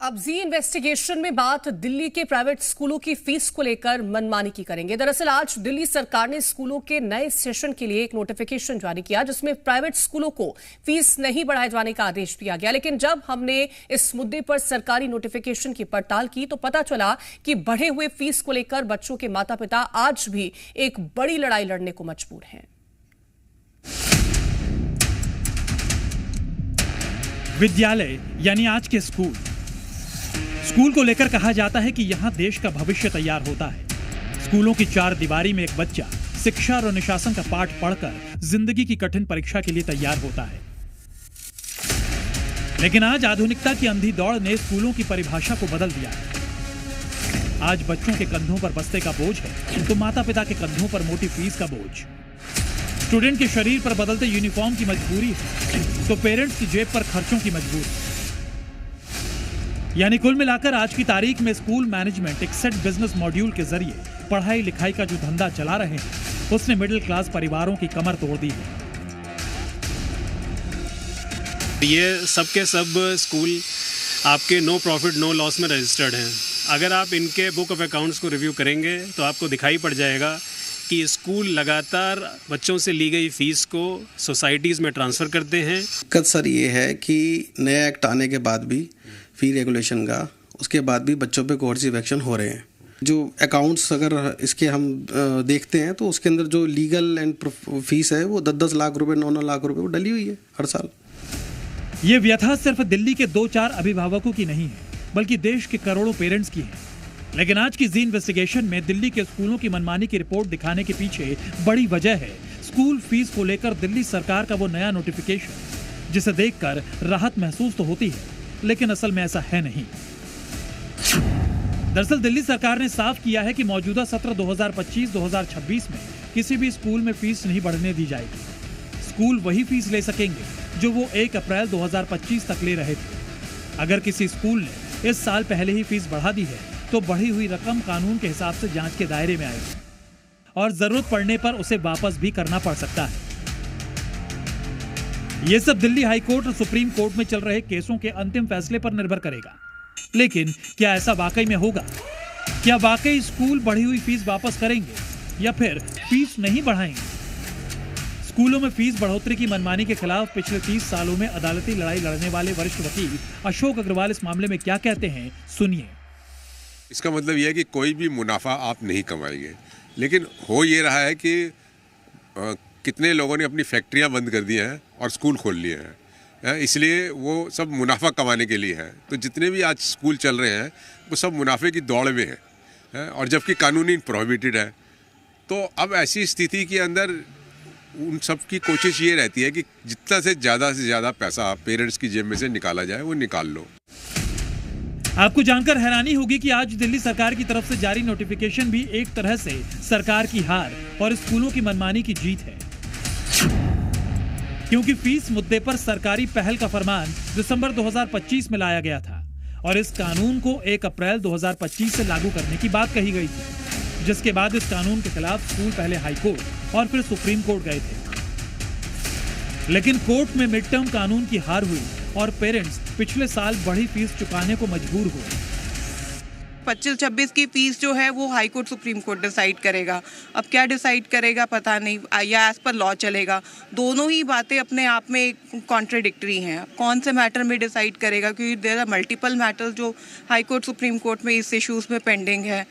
अब जी इन्वेस्टिगेशन में बात दिल्ली के प्राइवेट स्कूलों की फीस को लेकर मनमानी की करेंगे। दरअसल आज दिल्ली सरकार ने स्कूलों के नए सेशन के लिए एक नोटिफिकेशन जारी किया जिसमें प्राइवेट स्कूलों को फीस नहीं बढ़ाए जाने का आदेश दिया गया। लेकिन जब हमने इस मुद्दे पर सरकारी नोटिफिकेशन की पड़ताल की तो पता चला कि बढ़े हुए फीस को लेकर बच्चों के माता पिता आज भी एक बड़ी लड़ाई लड़ने को मजबूर हैं। विद्यालय यानी आज के स्कूल को लेकर कहा जाता है कि यहां देश का भविष्य तैयार होता है। स्कूलों की चार दीवारी में एक बच्चा शिक्षा और अनुशासन का पाठ पढ़कर जिंदगी की कठिन परीक्षा के लिए तैयार होता है। लेकिन आज आधुनिकता की अंधी दौड़ ने स्कूलों की परिभाषा को बदल दिया है। आज बच्चों के कंधों पर बस्ते का बोझ है तो माता पिता के कंधों पर मोटी फीस का बोझ। स्टूडेंट के शरीर पर बदलते यूनिफॉर्म की मजबूरी है तो पेरेंट्स की जेब पर खर्चों की मजबूरी। यानी कुल मिलाकर आज की तारीख में स्कूल मैनेजमेंट एक सेट बिजनेस मॉड्यूल के जरिए पढ़ाई लिखाई का जो धंधा चला रहे हैं उसने मिडिल क्लास परिवारों की कमर तोड़ दी है। ये सब के सब स्कूल आपके नो प्रॉफिट नो लॉस में रजिस्टर्ड हैं। अगर आप इनके बुक ऑफ अकाउंट्स को रिव्यू करेंगे तो आपको दिखाई पड़ जाएगा कि स्कूल लगातार बच्चों से ली गई फीस को सोसाइटीज़ में ट्रांसफ़र करते हैं। दिक्कत सर ये है कि नया एक्ट आने के बाद भी फी रेगुलेशन का उसके बाद भी बच्चों पे कोर्सिव एक्शन हो रहे हैं। जो अकाउंट्स अगर इसके हम देखते हैं तो उसके अंदर जो लीगल एंड फीस है वो 10-10 लाख रुपए 9-9 लाख रुपए वो डली हुई है हर साल। ये व्यथा सिर्फ दिल्ली के 2-4 अभिभावकों की नहीं है बल्कि देश के करोड़ों पेरेंट्स की है। लेकिन आज की जी इन्वेस्टिगेशन में दिल्ली के स्कूलों की मनमानी की रिपोर्ट दिखाने के पीछे बड़ी वजह है स्कूल फीस को लेकर दिल्ली सरकार का वो नया नोटिफिकेशन, जिसे देखकर राहत महसूस तो होती है लेकिन असल में ऐसा है नहीं। दरअसल दिल्ली सरकार ने साफ किया है कि मौजूदा सत्र 2025-2026 में किसी भी स्कूल में फीस नहीं बढ़ने दी जाएगी। स्कूल वही फीस ले सकेंगे जो वो 1 अप्रैल 2025 तक ले रहे थे। अगर किसी स्कूल ने इस साल पहले ही फीस बढ़ा दी है तो बढ़ी हुई रकम कानून के हिसाब से जांच के दायरे में आएगी और जरूरत पड़ने पर उसे वापस भी करना पड़ सकता है। ये सब दिल्ली हाई कोर्ट और सुप्रीम कोर्ट में चल रहे केसों के अंतिम फैसले पर निर्भर करेगा। लेकिन क्या ऐसा वाकई में होगा? क्या वाकई स्कूल बढ़ी हुई फीस वापस करेंगे या फिर फीस नहीं बढ़ाएंगे? स्कूलों में फीस बढ़ोतरी की मनमानी के खिलाफ पिछले 30 सालों में अदालती लड़ाई लड़ने वाले वरिष्ठ वकील अशोक अग्रवाल इस मामले में क्या कहते हैं, सुनिए। इसका मतलब यह है कि कोई भी मुनाफा आप नहीं कमाएंगे, लेकिन हो ये रहा है कि कितने लोगों ने अपनी फैक्ट्रियां बंद कर दी हैं और स्कूल खोल लिए हैं, इसलिए वो सब मुनाफा कमाने के लिए है। तो जितने भी आज स्कूल चल रहे हैं वो सब मुनाफे की दौड़ में हैं और जबकि कानूनी प्रोहिबिटेड है। तो अब ऐसी स्थिति के अंदर उन सब की कोशिश ये रहती है कि जितना से ज़्यादा पैसा पेरेंट्स की जेब में से निकाला जाए वो निकाल लो। आपको जानकर हैरानी होगी कि आज दिल्ली सरकार की तरफ से जारी नोटिफिकेशन भी एक तरह से सरकार की हार और स्कूलों की मनमानी की जीत है, क्योंकि फीस मुद्दे पर सरकारी पहल का फरमान दिसंबर 2025 में लाया गया था और इस कानून को 1 अप्रैल 2025 से लागू करने की बात कही गई थी, जिसके बाद इस कानून के खिलाफ स्कूल पहले हाई कोर्ट और फिर सुप्रीम कोर्ट गए थे। लेकिन कोर्ट में मिड टर्म कानून की हार हुई और पेरेंट्स पिछले साल बढ़ी फीस चुकाने को मजबूर हुए। 25-26 की फीस जो है वो high court supreme court decide करेगा। अब क्या डिसाइड करेगा पता नहीं, या एज पर लॉ चलेगा। दोनों ही बातें अपने आप में कॉन्ट्राडिक्टरी हैं। कौन से मैटर में डिसाइड करेगा, क्योंकि देयर आर मल्टीपल मैटर्स जो हाई कोर्ट सुप्रीम कोर्ट में इस इश्यूज में पेंडिंग है।